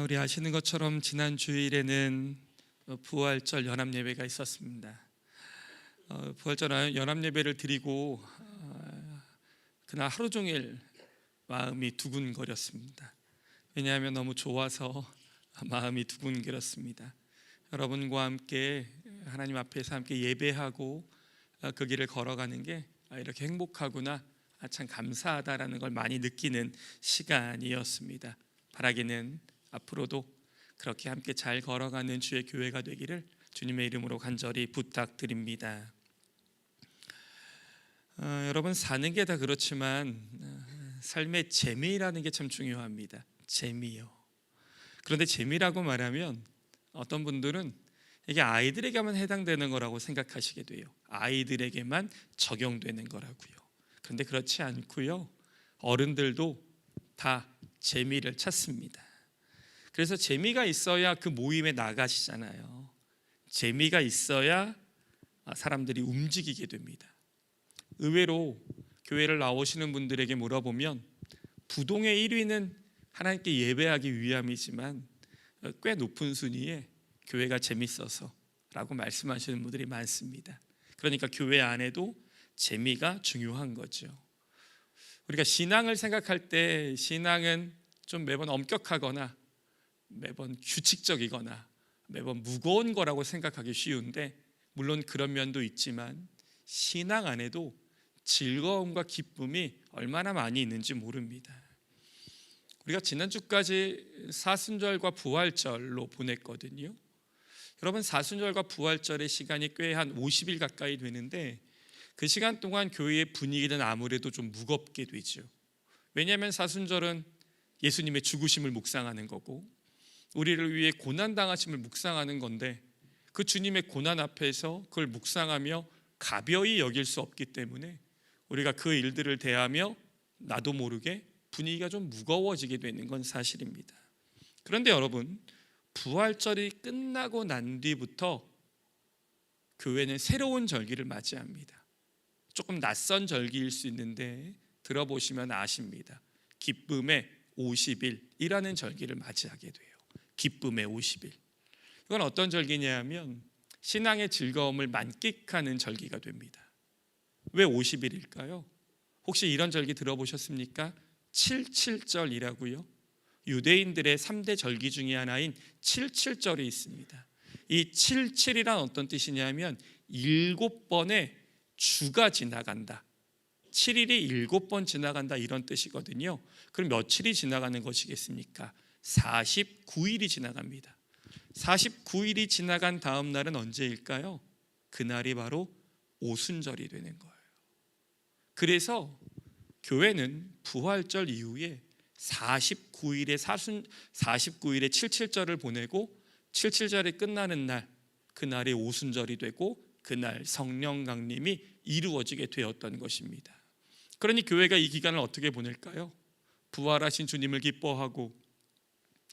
우리 아시는 것처럼 지난 주일에는 부활절 연합예배가 있었습니다. 부활절 연합예배를 드리고 그날 하루 종일 마음이 두근거렸습니다. 왜냐하면 너무 좋아서 마음이 두근거렸습니다. 여러분과 함께 하나님 앞에서 함께 예배하고 그 길을 걸어가는 게 이렇게 행복하구나, 참 감사하다라는 걸 많이 느끼는 시간이었습니다. 바라기는 앞으로도 그렇게 함께 잘 걸어가는 주의 교회가 되기를 주님의 이름으로 간절히 부탁드립니다. 여러분, 사는 게 다 그렇지만 삶의 재미라는 게 참 중요합니다. 재미요. 그런데 재미라고 말하면 어떤 분들은 이게 아이들에게만 해당되는 거라고 생각하시게 돼요. 아이들에게만 적용되는 거라고요. 그런데 그렇지 않고요, 어른들도 다 재미를 찾습니다. 그래서 재미가 있어야 그 모임에 나가시잖아요. 재미가 있어야 사람들이 움직이게 됩니다. 의외로 교회를 나오시는 분들에게 물어보면 부동의 1위는 하나님께 예배하기 위함이지만 꽤 높은 순위에 교회가 재밌어서 라고 말씀하시는 분들이 많습니다. 그러니까 교회 안에도 재미가 중요한 거죠. 우리가 신앙을 생각할 때 신앙은 좀 매번 엄격하거나 매번 규칙적이거나 매번 무거운 거라고 생각하기 쉬운데, 물론 그런 면도 있지만 신앙 안에도 즐거움과 기쁨이 얼마나 많이 있는지 모릅니다. 우리가 지난주까지 사순절과 부활절로 보냈거든요. 여러분, 사순절과 부활절의 시간이 꽤 한 50일 가까이 되는데 그 시간 동안 교회의 분위기는 아무래도 좀 무겁게 되죠. 왜냐하면 사순절은 예수님의 죽으심을 묵상하는 거고 우리를 위해 고난당하심을 묵상하는 건데, 그 주님의 고난 앞에서 그걸 묵상하며 가벼이 여길 수 없기 때문에 우리가 그 일들을 대하며 나도 모르게 분위기가 좀 무거워지게 되는 건 사실입니다. 그런데 여러분, 부활절이 끝나고 난 뒤부터 교회는 새로운 절기를 맞이합니다. 조금 낯선 절기일 수 있는데 들어보시면 아십니다. 기쁨의 50일이라는 절기를 맞이하게 돼요. 기쁨의 50일. 이건 어떤 절기냐면 신앙의 즐거움을 만끽하는 절기가 됩니다. 왜 50일일까요? 혹시 이런 절기 들어보셨습니까? 77절이라고요. 유대인들의 3대 절기 중에 하나인 77절이 있습니다. 이 77이란 어떤 뜻이냐면 7번의 주가 지나간다. 7일이 7번 지나간다, 이런 뜻이거든요. 그럼 며칠이 지나가는 것이겠습니까? 49일이 지나갑니다. 49일이 지나간 다음 날은 언제일까요? 그날이 바로 오순절이 되는 거예요. 그래서 교회는 부활절 이후에 49일의 77절을 보내고 77절이 끝나는 날, 그날이 오순절이 되고 그날 성령 강림이 이루어지게 되었던 것입니다. 그러니 교회가 이 기간을 어떻게 보낼까요? 부활하신 주님을 기뻐하고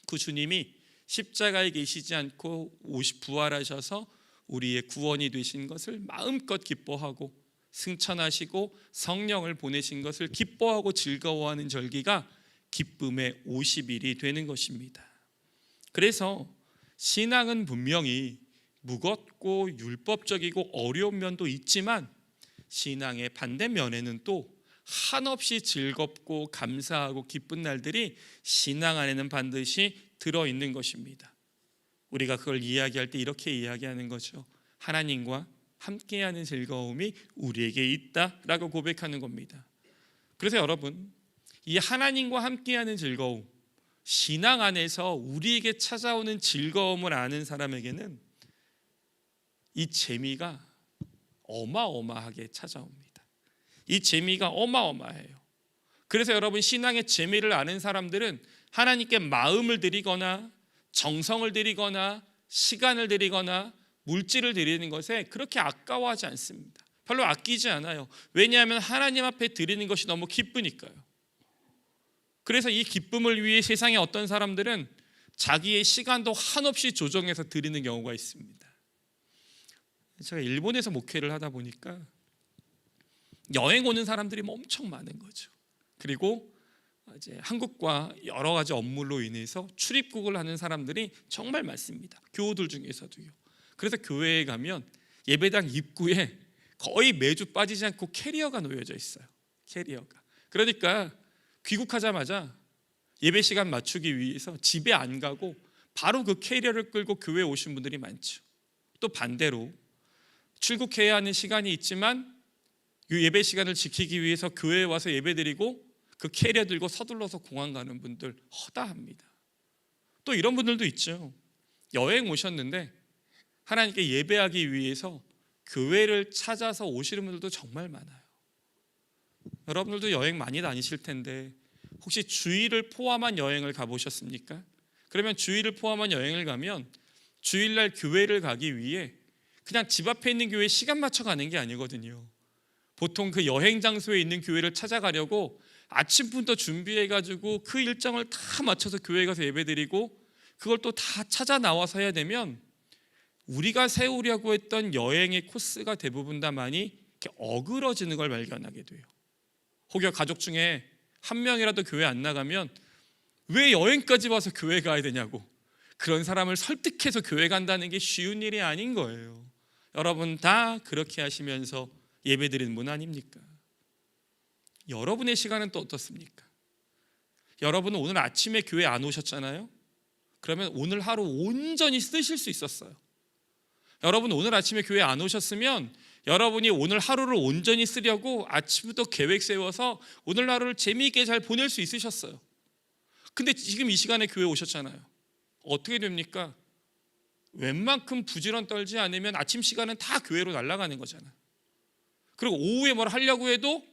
그 주님이 십자가에 계시지 않고 부활하셔서 우리의 구원이 되신 것을 마음껏 기뻐하고 승천하시고 성령을 보내신 것을 기뻐하고 즐거워하는 절기가 기쁨의 50일이 되는 것입니다. 그래서 신앙은 분명히 무겁고 율법적이고 어려운 면도 있지만 신앙의 반대면에는 또 한없이 즐겁고 감사하고 기쁜 날들이 신앙 안에는 반드시 들어있는 것입니다. 우리가 그걸 이야기할 때 이렇게 이야기하는 거죠. 하나님과 함께하는 즐거움이 우리에게 있다라고 고백하는 겁니다. 그래서 여러분, 이 하나님과 함께하는 즐거움, 신앙 안에서 우리에게 찾아오는 즐거움을 아는 사람에게는 이 재미가 어마어마하게 찾아옵니다. 이 재미가 어마어마해요. 그래서 여러분, 신앙의 재미를 아는 사람들은 하나님께 마음을 드리거나 정성을 드리거나 시간을 드리거나 물질을 드리는 것에 그렇게 아까워하지 않습니다. 별로 아끼지 않아요. 왜냐하면 하나님 앞에 드리는 것이 너무 기쁘니까요. 그래서 이 기쁨을 위해 세상의 어떤 사람들은 자기의 시간도 한없이 조정해서 드리는 경우가 있습니다. 제가 일본에서 목회를 하다 보니까 여행 오는 사람들이 엄청 많은 거죠. 그리고 이제 한국과 여러 가지 업무로 인해서 출입국을 하는 사람들이 정말 많습니다. 교우들 중에서도요. 그래서 교회에 가면 예배당 입구에 거의 매주 빠지지 않고 캐리어가 놓여져 있어요. 캐리어가. 그러니까 귀국하자마자 예배 시간 맞추기 위해서 집에 안 가고 바로 그 캐리어를 끌고 교회에 오신 분들이 많죠. 또 반대로 출국해야 하는 시간이 있지만 이 예배 시간을 지키기 위해서 교회에 와서 예배드리고 그 캐리어 들고 서둘러서 공항 가는 분들 허다합니다. 또 이런 분들도 있죠. 여행 오셨는데 하나님께 예배하기 위해서 교회를 찾아서 오시는 분들도 정말 많아요. 여러분들도 여행 많이 다니실 텐데 혹시 주일을 포함한 여행을 가보셨습니까? 그러면 주일을 포함한 여행을 가면 주일날 교회를 가기 위해 그냥 집 앞에 있는 교회에 시간 맞춰 가는 게 아니거든요. 보통 그 여행 장소에 있는 교회를 찾아가려고 아침부터 준비해가지고 그 일정을 다 맞춰서 교회에 가서 예배드리고 그걸 또 다 찾아 나와서 해야 되면 우리가 세우려고 했던 여행의 코스가 대부분 다 많이 이렇게 어그러지는 걸 발견하게 돼요. 혹여 가족 중에 한 명이라도 교회 안 나가면 왜 여행까지 와서 교회 가야 되냐고, 그런 사람을 설득해서 교회 간다는 게 쉬운 일이 아닌 거예요. 여러분 다 그렇게 하시면서 예배드리는 분 아닙니까? 여러분의 시간은 또 어떻습니까? 여러분은 오늘 아침에 교회 안 오셨잖아요. 그러면 오늘 하루 온전히 쓰실 수 있었어요. 여러분 오늘 아침에 교회 안 오셨으면 여러분이 오늘 하루를 온전히 쓰려고 아침부터 계획 세워서 오늘 하루를 재미있게 잘 보낼 수 있으셨어요. 근데 지금 이 시간에 교회 오셨잖아요. 어떻게 됩니까? 웬만큼 부지런 떨지 않으면 아침 시간은 다 교회로 날아가는 거잖아요. 그리고 오후에 뭘 하려고 해도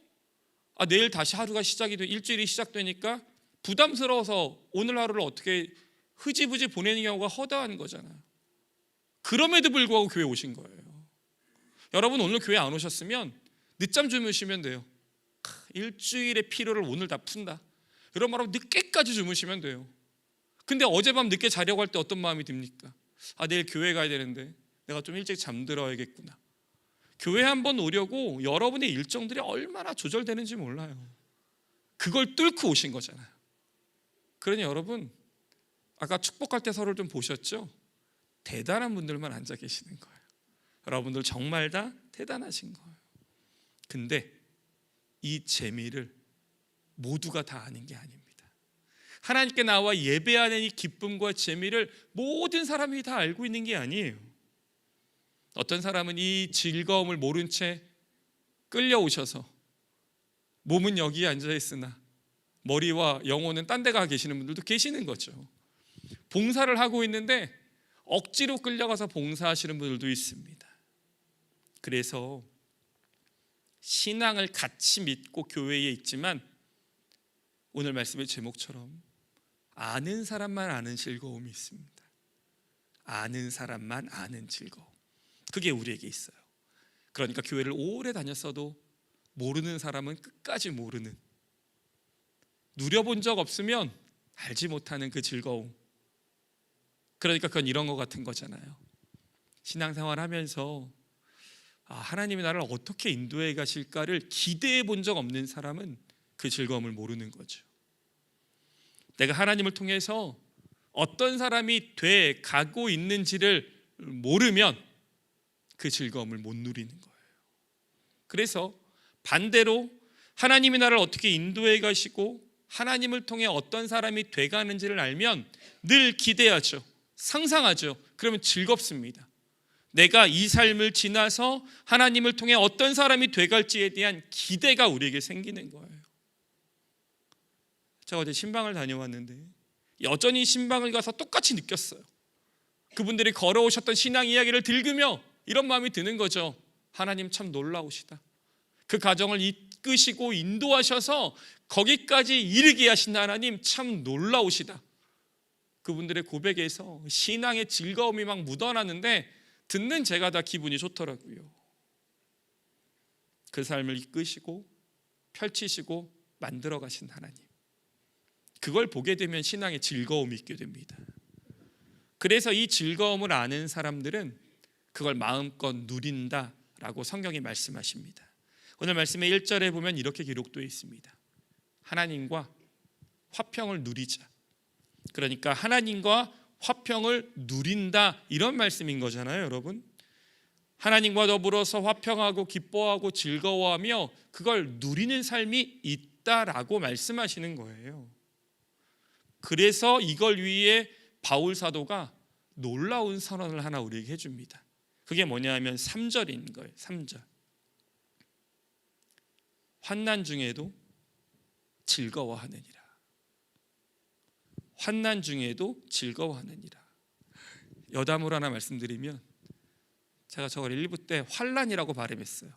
내일 다시 하루가 시작이 돼, 일주일이 시작되니까 부담스러워서 오늘 하루를 어떻게 흐지부지 보내는 경우가 허다한 거잖아요. 그럼에도 불구하고 교회 오신 거예요. 여러분 오늘 교회 안 오셨으면 늦잠 주무시면 돼요. 일주일의 피로를 오늘 다 푼다, 이런 말하고 늦게까지 주무시면 돼요. 근데 어젯밤 늦게 자려고 할 때 어떤 마음이 듭니까? 내일 교회 가야 되는데 내가 좀 일찍 잠들어야겠구나. 교회 한번 오려고 여러분의 일정들이 얼마나 조절되는지 몰라요. 그걸 뚫고 오신 거잖아요. 그러니 여러분 아까 축복할 때 서로를 좀 보셨죠? 대단한 분들만 앉아 계시는 거예요. 여러분들 정말 다 대단하신 거예요. 근데 이 재미를 모두가 다 아는 게 아닙니다. 하나님께 나와 예배하는 이 기쁨과 재미를 모든 사람이 다 알고 있는 게 아니에요. 어떤 사람은 이 즐거움을 모른 채 끌려오셔서 몸은 여기에 앉아 있으나 머리와 영혼은 딴 데 가 계시는 분들도 계시는 거죠. 봉사를 하고 있는데 억지로 끌려가서 봉사하시는 분들도 있습니다. 그래서 신앙을 같이 믿고 교회에 있지만 오늘 말씀의 제목처럼 아는 사람만 아는 즐거움이 있습니다. 아는 사람만 아는 즐거움, 그게 우리에게 있어요. 그러니까 교회를 오래 다녔어도 모르는 사람은 끝까지 모르는, 누려본 적 없으면 알지 못하는 그 즐거움. 그러니까 그건 이런 것 같은 거잖아요. 신앙생활 하면서 하나님이 나를 어떻게 인도해 가실까를 기대해 본 적 없는 사람은 그 즐거움을 모르는 거죠. 내가 하나님을 통해서 어떤 사람이 돼 가고 있는지를 모르면 그 즐거움을 못 누리는 거예요. 그래서 반대로 하나님이 나를 어떻게 인도해 가시고 하나님을 통해 어떤 사람이 돼 가는지를 알면 늘 기대하죠. 상상하죠. 그러면 즐겁습니다. 내가 이 삶을 지나서 하나님을 통해 어떤 사람이 돼 갈지에 대한 기대가 우리에게 생기는 거예요. 제가 어제 신방을 다녀왔는데 여전히 신방을 가서 똑같이 느꼈어요. 그분들이 걸어오셨던 신앙 이야기를 들으며 이런 마음이 드는 거죠. 하나님 참 놀라우시다. 그 가정을 이끄시고 인도하셔서 거기까지 이르게 하신 하나님 참 놀라우시다. 그분들의 고백에서 신앙의 즐거움이 막 묻어나는데 듣는 제가 다 기분이 좋더라고요. 그 삶을 이끄시고 펼치시고 만들어 가신 하나님, 그걸 보게 되면 신앙의 즐거움이 있게 됩니다. 그래서 이 즐거움을 아는 사람들은 그걸 마음껏 누린다라고 성경이 말씀하십니다. 오늘 말씀의 1절에 보면 이렇게 기록되어 있습니다. 하나님과 화평을 누리자. 그러니까 하나님과 화평을 누린다, 이런 말씀인 거잖아요, 여러분. 하나님과 더불어서 화평하고 기뻐하고 즐거워하며 그걸 누리는 삶이 있다라고 말씀하시는 거예요. 그래서 이걸 위해 바울 사도가 놀라운 선언을 하나 우리에게 해줍니다. 그게 뭐냐면 3절인 거예요. 3절. 환난 중에도 즐거워하느니라. 환난 중에도 즐거워하느니라. 여담으로 하나 말씀드리면, 제가 저걸 1부 때 환난이라고 발음했어요.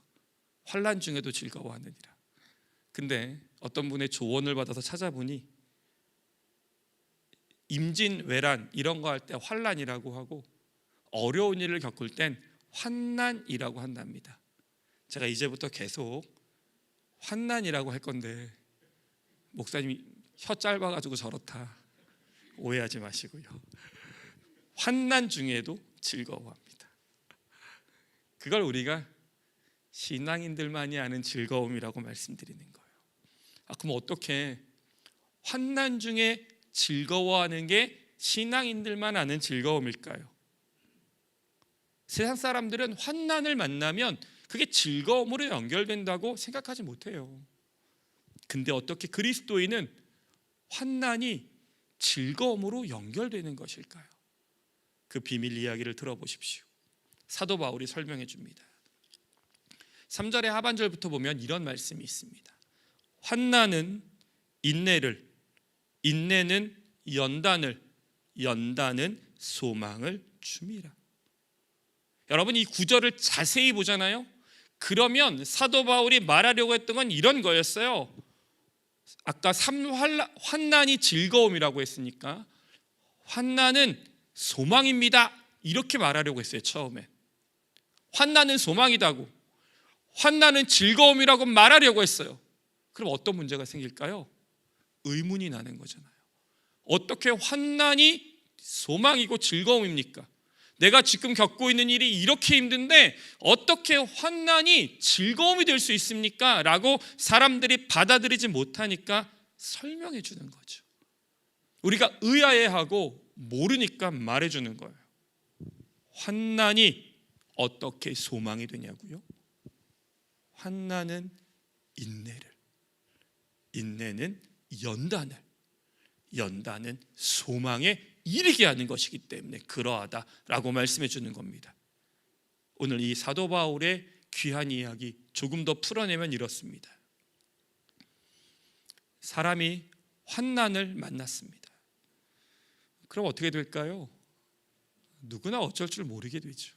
환난 중에도 즐거워하느니라. 근데 어떤 분의 조언을 받아서 찾아보니 임진왜란 이런 거 할 때 환난이라고 하고, 어려운 일을 겪을 땐 환난이라고 한답니다. 제가 이제부터 계속 환난이라고 할 건데, 목사님이 혀 짧아가지고 저렇다 오해하지 마시고요. 환난 중에도 즐거워합니다. 그걸 우리가 신앙인들만이 아는 즐거움이라고 말씀드리는 거예요. 그럼 어떻게 환난 중에 즐거워하는 게 신앙인들만 아는 즐거움일까요? 세상 사람들은 환난을 만나면 그게 즐거움으로 연결된다고 생각하지 못해요. 근데 어떻게 그리스도인은 환난이 즐거움으로 연결되는 것일까요? 그 비밀 이야기를 들어보십시오. 사도 바울이 설명해 줍니다. 3절의 하반절부터 보면 이런 말씀이 있습니다. 환난은 인내를, 인내는 연단을, 연단은 소망을 줌이라. 여러분, 이 구절을 자세히 보잖아요. 그러면 사도 바울이 말하려고 했던 건 이런 거였어요. 아까 환난이 즐거움이라고 했으니까 환난은 소망입니다, 이렇게 말하려고 했어요. 처음에 환난은 소망이다고, 환난은 즐거움이라고 말하려고 했어요. 그럼 어떤 문제가 생길까요? 의문이 나는 거잖아요. 어떻게 환난이 소망이고 즐거움입니까? 내가 지금 겪고 있는 일이 이렇게 힘든데 어떻게 환난이 즐거움이 될 수 있습니까? 라고 사람들이 받아들이지 못하니까 설명해 주는 거죠. 우리가 의아해하고 모르니까 말해 주는 거예요. 환난이 어떻게 소망이 되냐고요? 환난은 인내를, 인내는 연단을, 연단은 소망에 이르게 하는 것이기 때문에 그러하다라고 말씀해 주는 겁니다. 오늘 이 사도 바울의 귀한 이야기 조금 더 풀어내면 이렇습니다. 사람이 환난을 만났습니다. 그럼 어떻게 될까요? 누구나 어쩔 줄 모르게 되죠.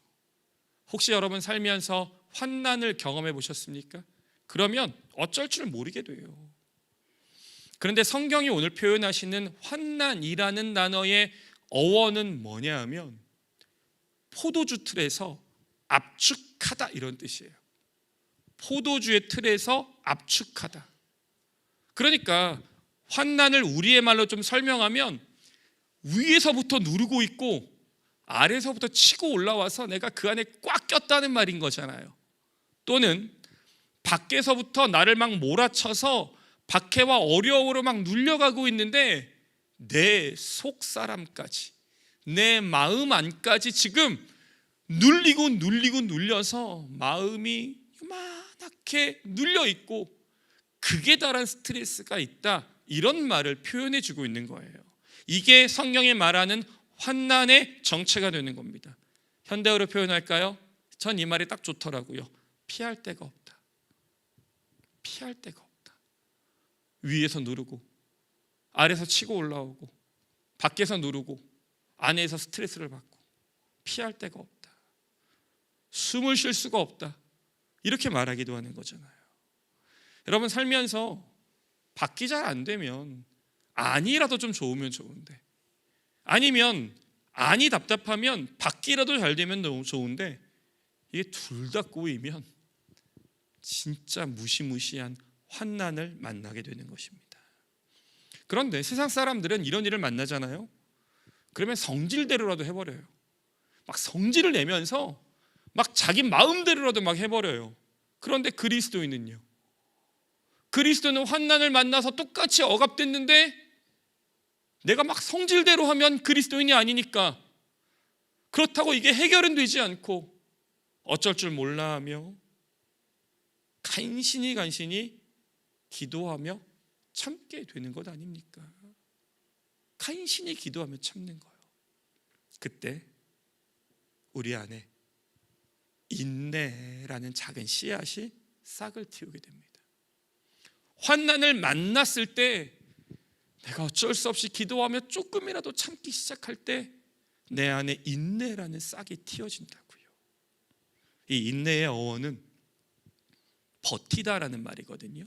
혹시 여러분 살면서 환난을 경험해 보셨습니까? 그러면 어쩔 줄 모르게 돼요. 그런데 성경이 오늘 표현하시는 환난이라는 단어의 어원은 뭐냐 하면 포도주 틀에서 압축하다, 이런 뜻이에요. 포도주의 틀에서 압축하다. 그러니까 환난을 우리의 말로 좀 설명하면 위에서부터 누르고 있고 아래서부터 치고 올라와서 내가 그 안에 꽉 꼈다는 말인 거잖아요. 또는 밖에서부터 나를 막 몰아쳐서 박해와 어려움으로 막 눌려가고 있는데 내 속사람까지, 내 마음 안까지 지금 눌리고 눌려서 마음이 요만하게 눌려있고 극에 달한 스트레스가 있다, 이런 말을 표현해 주고 있는 거예요. 이게 성경이 말하는 환난의 정체가 되는 겁니다. 현대어로 표현할까요? 전 이 말이 딱 좋더라고요. 피할 데가 없다. 피할 데가 없다. 위에서 누르고 아래에서 치고 올라오고 밖에서 누르고 안에서 스트레스를 받고 피할 데가 없다. 숨을 쉴 수가 없다. 이렇게 말하기도 하는 거잖아요. 여러분, 살면서 밖이 잘 안 되면 안이라도 좀 좋으면 좋은데, 아니면 안이 답답하면 밖이라도 잘 되면 너무 좋은데, 이게 둘 다 꼬이면 진짜 무시무시한 환난을 만나게 되는 것입니다. 그런데 세상 사람들은 이런 일을 만나잖아요. 그러면 성질대로라도 해버려요. 막 성질을 내면서 막 자기 마음대로라도 막 해버려요. 그런데 그리스도인은요, 그리스도는 환난을 만나서 똑같이 억압됐는데 내가 막 성질대로 하면 그리스도인이 아니니까 그렇다고 이게 해결은 되지 않고 어쩔 줄 몰라 하며 간신히 기도하며 참게 되는 것 아닙니까? 간신히 기도하며 참는 거예요. 그때 우리 안에 인내라는 작은 씨앗이 싹을 틔우게 됩니다. 환난을 만났을 때 내가 어쩔 수 없이 기도하며 조금이라도 참기 시작할 때 내 안에 인내라는 싹이 틔워진다고요. 이 인내의 어원은 버티다라는 말이거든요.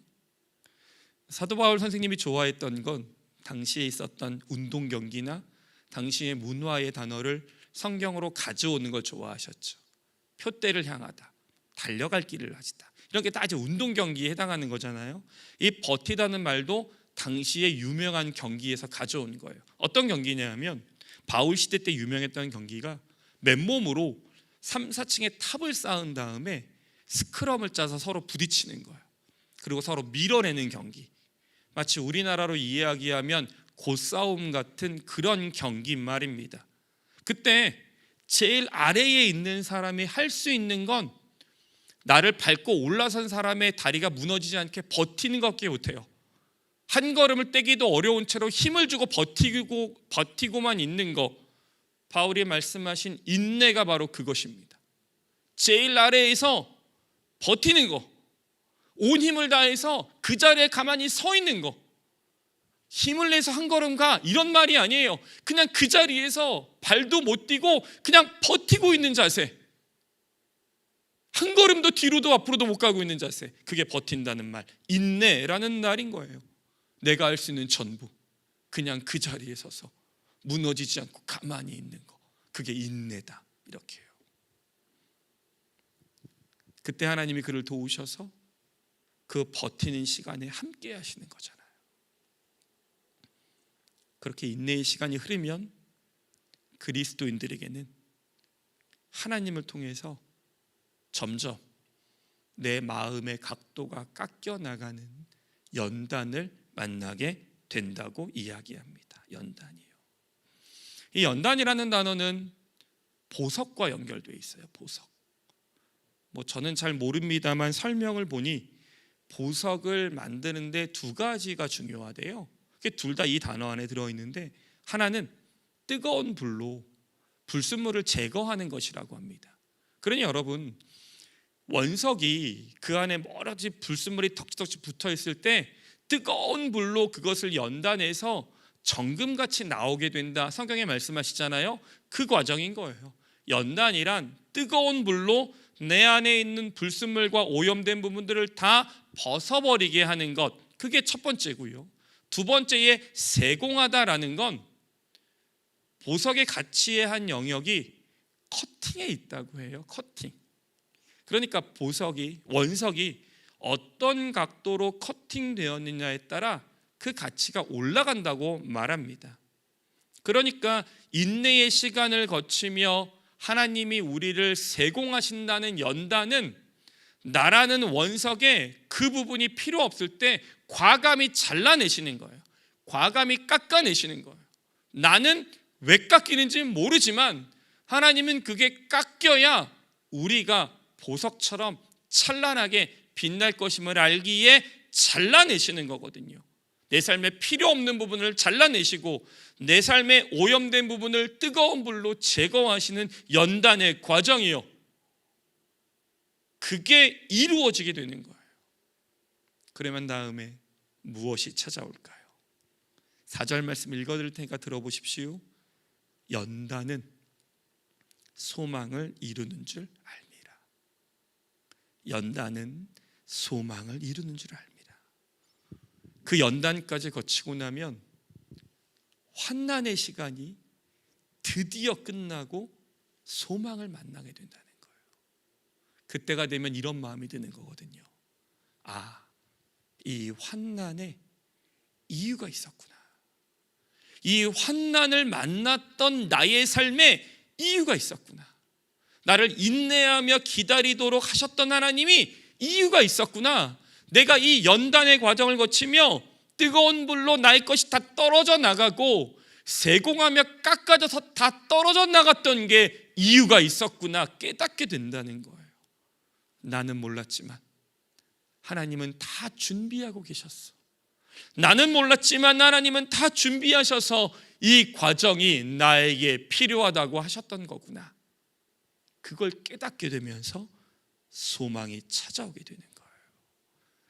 사도 바울 선생님이 좋아했던 건 당시에 있었던 운동 경기나 당시의 문화의 단어를 성경으로 가져오는 걸 좋아하셨죠. 표대를 향하다, 달려갈 길을 하시다, 이런 게 다 아주 운동 경기에 해당하는 거잖아요. 이 버티다는 말도 당시의 유명한 경기에서 가져온 거예요. 어떤 경기냐면 바울 시대 때 유명했던 경기가 맨몸으로 3, 4층의 탑을 쌓은 다음에 스크럼을 짜서 서로 부딪히는 거예요. 그리고 서로 밀어내는 경기. 마치 우리나라로 이야기하면 고싸움 같은 그런 경기인 말입니다. 그때 제일 아래에 있는 사람이 할 수 있는 건 나를 밟고 올라선 사람의 다리가 무너지지 않게 버티는 것밖에 못해요. 한 걸음을 떼기도 어려운 채로 힘을 주고 버티고만 있는 거, 바울이 말씀하신 인내가 바로 그것입니다. 제일 아래에서 버티는 거, 온 힘을 다해서 그 자리에 가만히 서 있는 거, 힘을 내서 한 걸음 가 이런 말이 아니에요. 그냥 그 자리에서 발도 못 떼고 그냥 버티고 있는 자세, 한 걸음도 뒤로도 앞으로도 못 가고 있는 자세, 그게 버틴다는 말, 인내라는 말인 거예요. 내가 할 수 있는 전부 그냥 그 자리에 서서 무너지지 않고 가만히 있는 거, 그게 인내다, 이렇게 해요. 그때 하나님이 그를 도우셔서 그 버티는 시간에 함께 하시는 거잖아요. 그렇게 인내의 시간이 흐르면 그리스도인들에게는 하나님을 통해서 점점 내 마음의 각도가 깎여 나가는 연단을 만나게 된다고 이야기합니다. 연단이요. 이 연단이라는 단어는 보석과 연결되어 있어요. 보석. 저는 잘 모릅니다만 설명을 보니 보석을 만드는데 두 가지가 중요하대요. 둘 다 이 단어 안에 들어있는데, 하나는 뜨거운 불로 불순물을 제거하는 것이라고 합니다. 그러니 여러분, 원석이 그 안에 여러 가지 불순물이 덕지덕지 붙어있을 때 뜨거운 불로 그것을 연단해서 정금같이 나오게 된다, 성경에 말씀하시잖아요. 그 과정인 거예요. 연단이란 뜨거운 불로 내 안에 있는 불순물과 오염된 부분들을 다 벗어버리게 하는 것, 그게 첫 번째고요. 두 번째에 세공하다라는 건 보석의 가치의 한 영역이 커팅에 있다고 해요. 커팅. 그러니까 원석이 어떤 각도로 커팅되었느냐에 따라 그 가치가 올라간다고 말합니다. 그러니까 인내의 시간을 거치며 하나님이 우리를 세공하신다는 연단은 나라는 원석에 그 부분이 필요 없을 때 과감히 잘라내시는 거예요. 과감히 깎아내시는 거예요. 나는 왜 깎이는지 모르지만 하나님은 그게 깎여야 우리가 보석처럼 찬란하게 빛날 것임을 알기에 잘라내시는 거거든요. 내 삶에 필요 없는 부분을 잘라내시고 내 삶에 오염된 부분을 뜨거운 불로 제거하시는 연단의 과정이요, 그게 이루어지게 되는 거예요. 그러면 다음에 무엇이 찾아올까요? 4절 말씀 읽어드릴 테니까 들어보십시오. 연단은 소망을 이루는 줄 알미라. 연단은 소망을 이루는 줄 알미라. 그 연단까지 거치고 나면 환난의 시간이 드디어 끝나고 소망을 만나게 된다는 거예요. 그때가 되면 이런 마음이 드는 거거든요. 아, 이 환난에 이유가 있었구나. 이 환난을 만났던 나의 삶에 이유가 있었구나. 나를 인내하며 기다리도록 하셨던 하나님이 이유가 있었구나. 내가 이 연단의 과정을 거치며 뜨거운 불로 나의 것이 다 떨어져 나가고 세공하며 깎아져서 다 떨어져 나갔던 게 이유가 있었구나 깨닫게 된다는 거예요. 나는 몰랐지만 하나님은 다 준비하고 계셨어. 나는 몰랐지만 하나님은 다 준비하셔서 이 과정이 나에게 필요하다고 하셨던 거구나. 그걸 깨닫게 되면서 소망이 찾아오게 되는 거예요.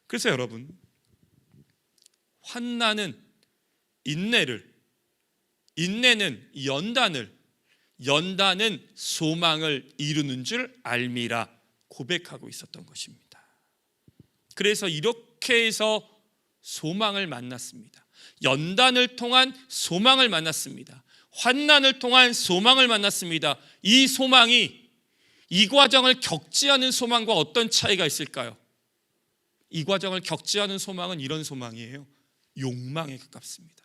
그래서 여러분, 환난은 인내를, 인내는 연단을, 연단은 소망을 이루는 줄 알미라 고백하고 있었던 것입니다. 그래서 이렇게 해서 소망을 만났습니다. 연단을 통한 소망을 만났습니다. 환난을 통한 소망을 만났습니다. 이 소망이 이 과정을 겪지 않은 소망과 어떤 차이가 있을까요? 이 과정을 겪지 않은 소망은 이런 소망이에요. 욕망에 가깝습니다.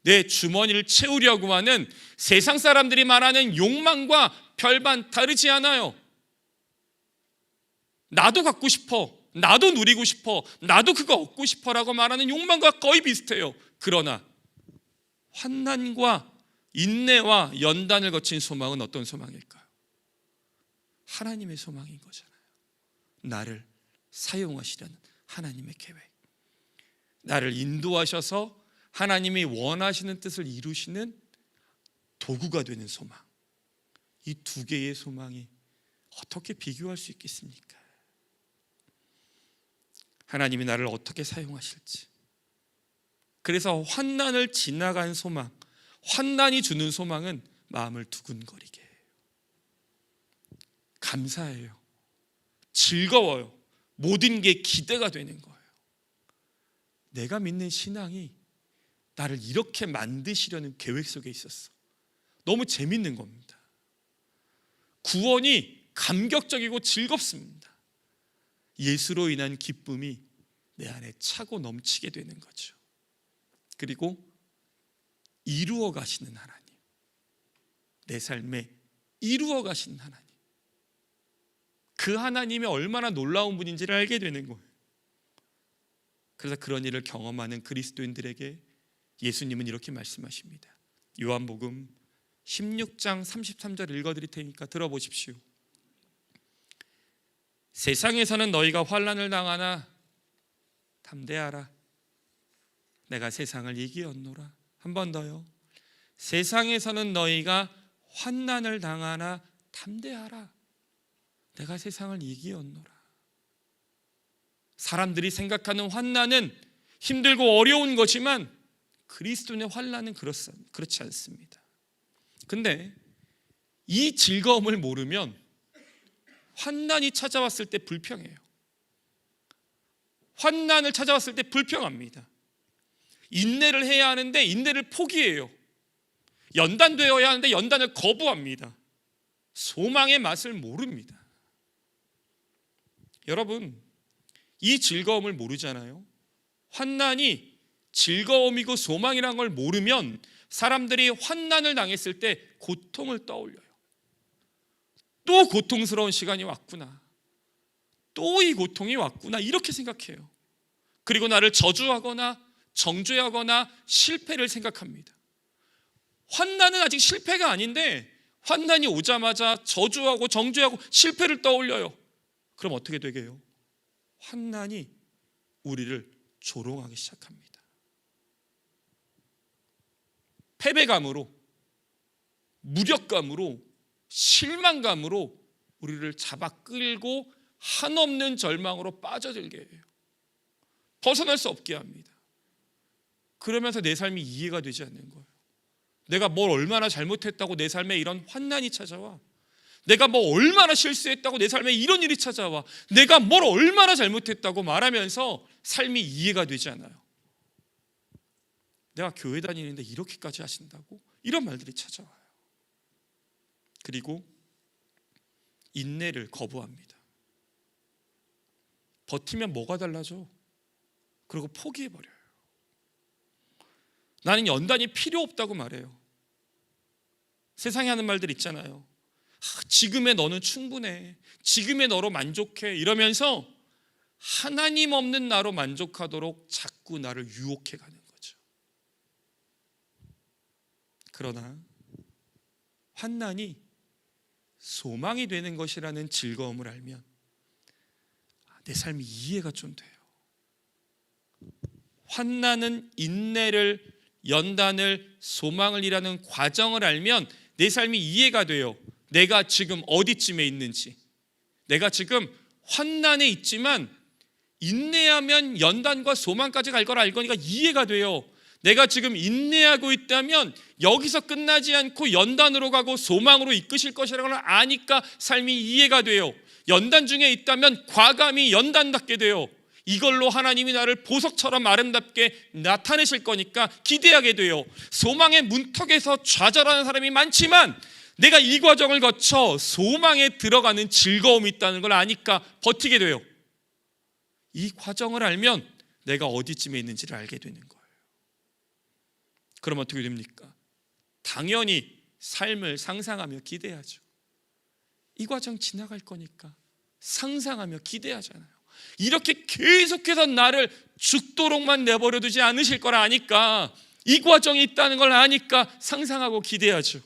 내 주머니를 채우려고 하는 세상 사람들이 말하는 욕망과 별반 다르지 않아요. 나도 갖고 싶어, 나도 누리고 싶어, 나도 그거 얻고 싶어라고 말하는 욕망과 거의 비슷해요. 그러나 환난과 인내와 연단을 거친 소망은 어떤 소망일까요? 하나님의 소망인 거잖아요. 나를 사용하시려는 하나님의 계획, 나를 인도하셔서 하나님이 원하시는 뜻을 이루시는 도구가 되는 소망. 이 두 개의 소망이 어떻게 비교할 수 있겠습니까? 하나님이 나를 어떻게 사용하실지. 그래서 환난을 지나간 소망, 환난이 주는 소망은 마음을 두근거리게 해요. 감사해요. 즐거워요. 모든 게 기대가 되는 거예요. 내가 믿는 신앙이 나를 이렇게 만드시려는 계획 속에 있었어. 너무 재밌는 겁니다. 구원이 감격적이고 즐겁습니다. 예수로 인한 기쁨이 내 안에 차고 넘치게 되는 거죠. 그리고 이루어 가시는 하나님, 내 삶에 이루어 가시는 하나님, 그 하나님이 얼마나 놀라운 분인지를 알게 되는 거예요. 그래서 그런 일을 경험하는 그리스도인들에게 예수님은 이렇게 말씀하십니다. 요한복음 16장 33절 읽어드릴 테니까 들어보십시오. 세상에서는 너희가 환난을 당하나 담대하라. 내가 세상을 이기었노라. 한 번 더요. 세상에서는 너희가 환난을 당하나 담대하라. 내가 세상을 이기었노라. 사람들이 생각하는 환난은 힘들고 어려운 거지만 그리스도인의 환난은 그렇지 않습니다. 근데 이 즐거움을 모르면 환난이 찾아왔을 때 불평해요. 환난을 찾아왔을 때 불평합니다. 인내를 해야 하는데 인내를 포기해요. 연단되어야 하는데 연단을 거부합니다. 소망의 맛을 모릅니다. 여러분, 이 즐거움을 모르잖아요. 환난이 즐거움이고 소망이라는 걸 모르면 사람들이 환난을 당했을 때 고통을 떠올려요. 또 고통스러운 시간이 왔구나, 또 이 고통이 왔구나, 이렇게 생각해요. 그리고 나를 저주하거나 정죄하거나 실패를 생각합니다. 환난은 아직 실패가 아닌데 환난이 오자마자 저주하고 정죄하고 실패를 떠올려요. 그럼 어떻게 되게요? 환난이 우리를 조롱하기 시작합니다. 패배감으로, 무력감으로, 실망감으로 우리를 잡아 끌고 한없는 절망으로 빠져들게 해요. 벗어날 수 없게 합니다. 그러면서 내 삶이 이해가 되지 않는 거예요. 내가 뭘 얼마나 잘못했다고 내 삶에 이런 환난이 찾아와. 내가 뭐 얼마나 실수했다고 내 삶에 이런 일이 찾아와. 내가 뭘 얼마나 잘못했다고 말하면서 삶이 이해가 되지 않아요. 내가 교회 다니는데 이렇게까지 하신다고? 이런 말들이 찾아와요. 그리고 인내를 거부합니다. 버티면 뭐가 달라져? 그리고 포기해버려요. 나는 연단이 필요 없다고 말해요. 세상에 하는 말들 있잖아요. 지금의 너는 충분해, 지금의 너로 만족해, 이러면서 하나님 없는 나로 만족하도록 자꾸 나를 유혹해 가는 거죠. 그러나 환난이 소망이 되는 것이라는 즐거움을 알면 내 삶이 이해가 좀 돼요. 환난은 인내를, 연단을, 소망을 일하는 과정을 알면 내 삶이 이해가 돼요. 내가 지금 어디쯤에 있는지. 내가 지금 환난에 있지만 인내하면 연단과 소망까지 갈 걸 알거니까 이해가 돼요. 내가 지금 인내하고 있다면 여기서 끝나지 않고 연단으로 가고 소망으로 이끄실 것이라는 걸 아니까 삶이 이해가 돼요. 연단 중에 있다면 과감히 연단답게 돼요. 이걸로 하나님이 나를 보석처럼 아름답게 나타내실 거니까 기대하게 돼요. 소망의 문턱에서 좌절하는 사람이 많지만 내가 이 과정을 거쳐 소망에 들어가는 즐거움이 있다는 걸 아니까 버티게 돼요. 이 과정을 알면 내가 어디쯤에 있는지를 알게 되는 거예요. 그럼 어떻게 됩니까? 당연히 삶을 상상하며 기대하죠. 이 과정 지나갈 거니까 상상하며 기대하잖아요. 이렇게 계속해서 나를 죽도록만 내버려 두지 않으실 걸 아니까, 이 과정이 있다는 걸 아니까 상상하고 기대하죠.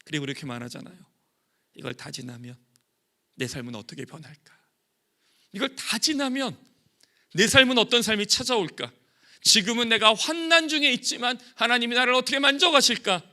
그리고 이렇게 말하잖아요. 이걸 다 지나면 내 삶은 어떻게 변할까? 이걸 다 지나면 내 삶은 어떤 삶이 찾아올까? 지금은 내가 환난 중에 있지만 하나님이 나를 어떻게 만져가실까?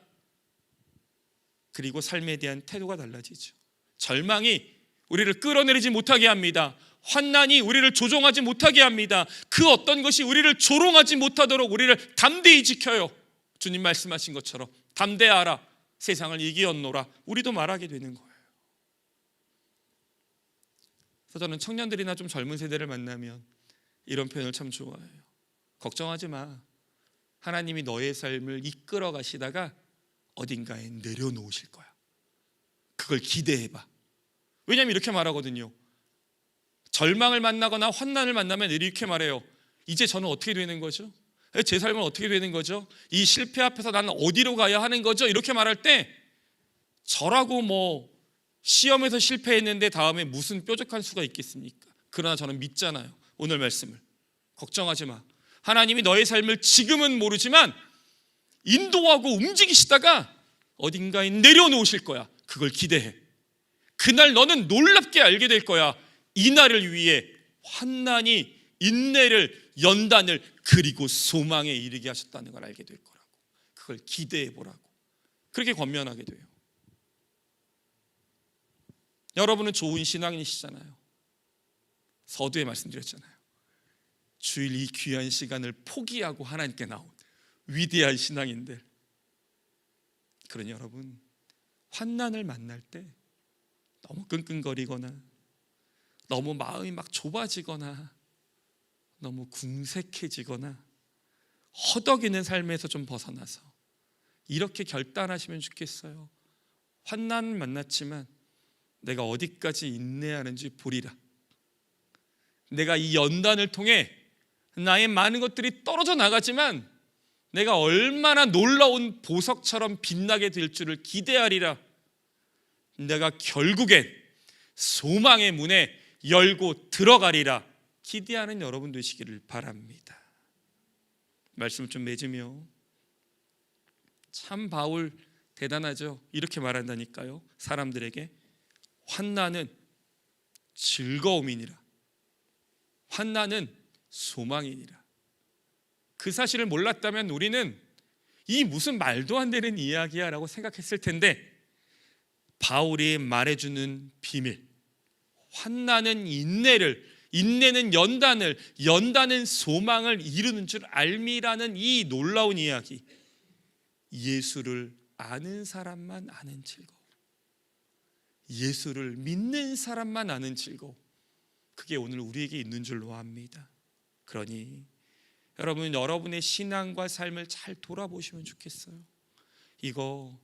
그리고 삶에 대한 태도가 달라지죠. 절망이 우리를 끌어내리지 못하게 합니다. 환난이 우리를 조종하지 못하게 합니다. 그 어떤 것이 우리를 조롱하지 못하도록 우리를 담대히 지켜요. 주님 말씀하신 것처럼 담대하라, 세상을 이기었노라, 우리도 말하게 되는 거예요. 그래서 저는 청년들이나 좀 젊은 세대를 만나면 이런 표현을 참 좋아해요. 걱정하지 마. 하나님이 너의 삶을 이끌어 가시다가 어딘가에 내려놓으실 거야. 그걸 기대해봐. 왜냐하면 이렇게 말하거든요. 절망을 만나거나 환난을 만나면 이렇게 말해요. 이제 저는 어떻게 되는 거죠? 제 삶은 어떻게 되는 거죠? 이 실패 앞에서 나는 어디로 가야 하는 거죠? 이렇게 말할 때 저라고 뭐 시험에서 실패했는데 다음에 무슨 뾰족한 수가 있겠습니까? 그러나 저는 믿잖아요. 오늘 말씀을. 걱정하지 마. 하나님이 너의 삶을 지금은 모르지만 인도하고 움직이시다가 어딘가에 내려놓으실 거야. 그걸 기대해. 그날 너는 놀랍게 알게 될 거야. 이 날을 위해 환난이 인내를, 연단을, 그리고 소망에 이르게 하셨다는 걸 알게 될 거라고. 그걸 기대해 보라고. 그렇게 권면하게 돼요. 여러분은 좋은 신앙인이시잖아요. 서두에 말씀드렸잖아요. 주일 이 귀한 시간을 포기하고 하나님께 나온 위대한 신앙인들. 그러니 여러분, 환난을 만날 때 너무 끙끙거리거나 너무 마음이 막 좁아지거나 너무 궁색해지거나 허덕이는 삶에서 좀 벗어나서 이렇게 결단하시면 좋겠어요. 환난을 만났지만 내가 어디까지 인내하는지 보리라. 내가 이 연단을 통해 나의 많은 것들이 떨어져 나가지만 내가 얼마나 놀라운 보석처럼 빛나게 될 줄을 기대하리라. 내가 결국엔 소망의 문에 열고 들어가리라. 기대하는 여러분 되시기를 바랍니다. 말씀을 좀 맺으며, 참 바울 대단하죠. 이렇게 말한다니까요. 사람들에게 환난은 즐거움이니라, 환난은 소망이니라. 그 사실을 몰랐다면 우리는 이 무슨 말도 안 되는 이야기야 라고 생각했을 텐데, 바울이 말해주는 비밀, 환난은 인내를, 인내는 연단을, 연단은 소망을 이루는 줄 알미라는 이 놀라운 이야기, 예수를 아는 사람만 아는 즐거움, 예수를 믿는 사람만 아는 즐거움, 그게 오늘 우리에게 있는 줄로 압니다. 그러니 여러분, 여러분의 신앙과 삶을 잘 돌아보시면 좋겠어요. 이거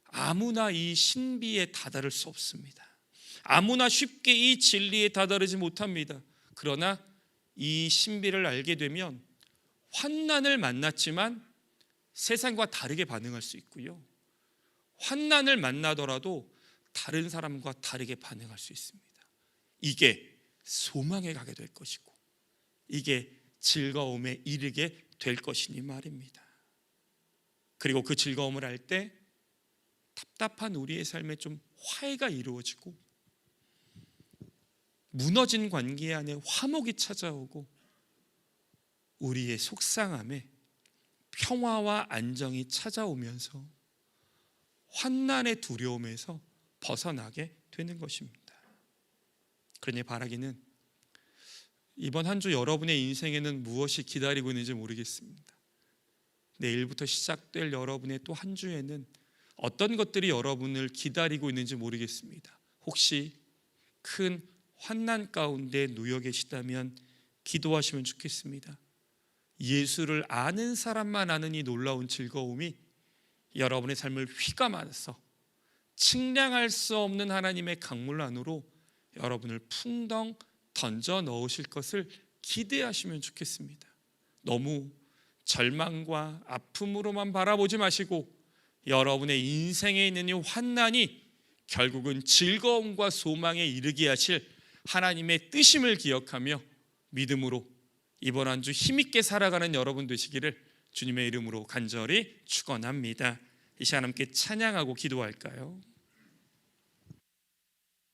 아무나 이 신비에 다다를 수 없습니다. 아무나 쉽게 이 진리에 다다르지 못합니다. 그러나 이 신비를 알게 되면 환난을 만났지만 세상과 다르게 반응할 수 있고요, 환난을 만나더라도 다른 사람과 다르게 반응할 수 있습니다. 이게 소망에 가게 될 것이고 이게 즐거움에 이르게 될 것이니 말입니다. 그리고 그 즐거움을 할 때 답답한 우리의 삶에 좀 화해가 이루어지고 무너진 관계 안에 화목이 찾아오고 우리의 속상함에 평화와 안정이 찾아오면서 환난의 두려움에서 벗어나게 되는 것입니다. 그러니 바라기는 이번 한 주 여러분의 인생에는 무엇이 기다리고 있는지 모르겠습니다. 내일부터 시작될 여러분의 또 한 주에는 어떤 것들이 여러분을 기다리고 있는지 모르겠습니다. 혹시 큰 환난 가운데 놓여 계시다면 기도하시면 좋겠습니다. 예수를 아는 사람만 아는 이 놀라운 즐거움이 여러분의 삶을 휘감아서 측량할 수 없는 하나님의 강물 안으로 여러분을 풍덩 던져 넣으실 것을 기대하시면 좋겠습니다. 너무 절망과 아픔으로만 바라보지 마시고 여러분의 인생에 있는 이 환난이 결국은 즐거움과 소망에 이르게 하실 하나님의 뜻임을 기억하며 믿음으로 이번 한 주 힘있게 살아가는 여러분 되시기를 주님의 이름으로 간절히 축원합니다. 이 시간 함께 찬양하고 기도할까요?